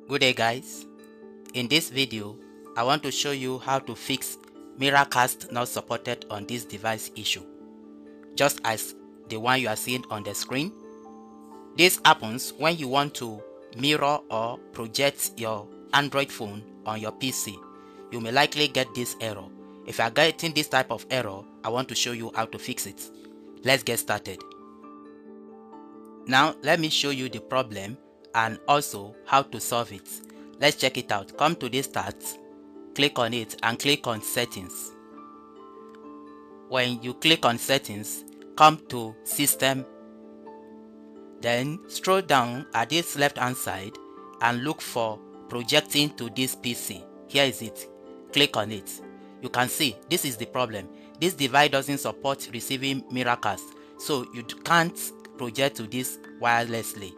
Good day guys, in this video I want to show you how to fix Miracast Not Supported on this device issue, just as the one you are seeing on the screen. This happens when you want to mirror or project your Android phone on your PC. You may likely get this error. If you are getting this type of error, I want to show you how to fix it. Let's get started. Now let me show you the problem and also how to solve it. Let's check it out. Come to this start, click on it and click on settings. When you click on settings, come to system, then scroll down at this left hand side and look for projecting to this PC. Here is it. Click on it. You can see this is the problem. This device doesn't support receiving Miracast, so you can't project to this wirelessly.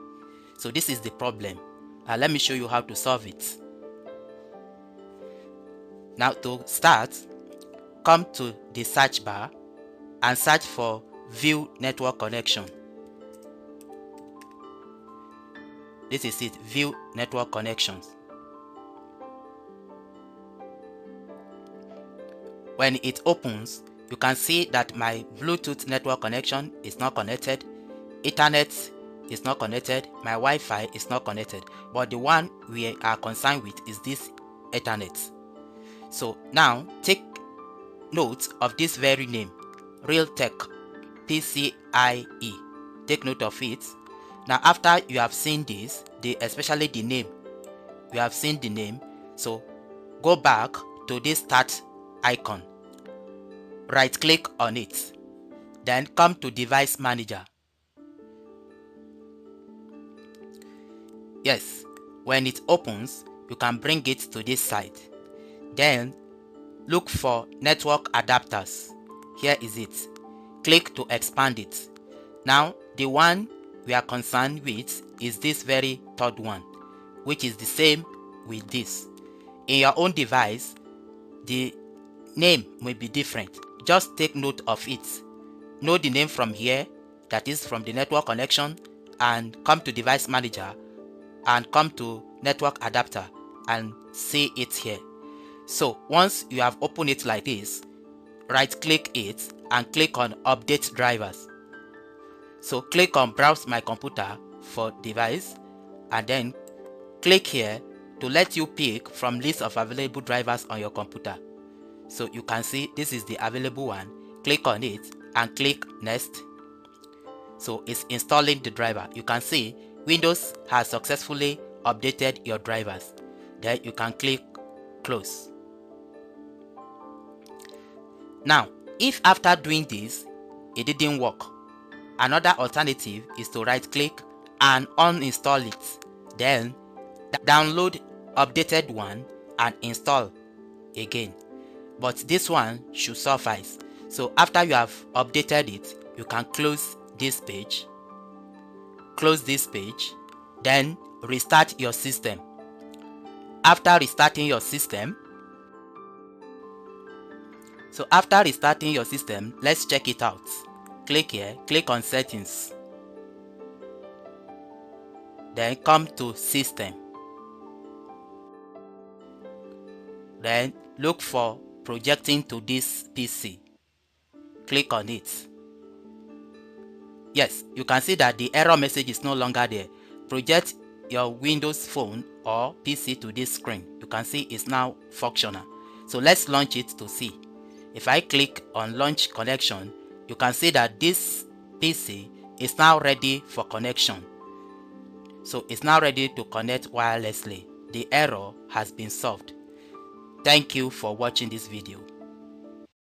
So this is the problem. Let me show you how to solve it. Now to start, come to the search bar and search for view network connection. This is it, view network connections. When it opens, you can see that my Bluetooth network connection is not connected, Ethernet is not connected, my Wi-Fi is not connected, but the one we are concerned with is this Ethernet. So now take note of this very name, Realtek PCIe. Take note of it. Now after you have seen this, especially the name, you have seen the name, so go back to this start icon, right click on it, then come to device manager. Yes, when it opens, you can bring it to this side. Then look for network adapters. Here is it. Click to expand it. Now the one we are concerned with is this very third one, which is the same with this. In your own device, the name may be different. Just take note of it. Know the name from here, that is from the network connection, and come to device manager and come to network adapter and see it here. So once you have opened it like this, right click it and click on update drivers. So click on browse my computer for device and then click here to let you pick from list of available drivers on your computer. So you can see this is the available one. Click on it and click next. So it's installing the driver. You can see Windows has successfully updated your drivers. Then you can click close. Now if after doing this it didn't work, another alternative is to right click and uninstall it, then download updated one and install again. But this one should suffice. So after you have updated it, you can close this page, then restart your system. After restarting your system, let's check it out. Click here, click on settings, then come to system, then look for projecting to this PC. Click on it. Yes, you can see that the error message is no longer there. Project your Windows phone or PC to this screen. You can see it's now functional. So let's launch it to see. If I click on launch connection, you can see that this PC is now ready for connection. So it's now ready to connect wirelessly. The error has been solved. Thank you for watching this video.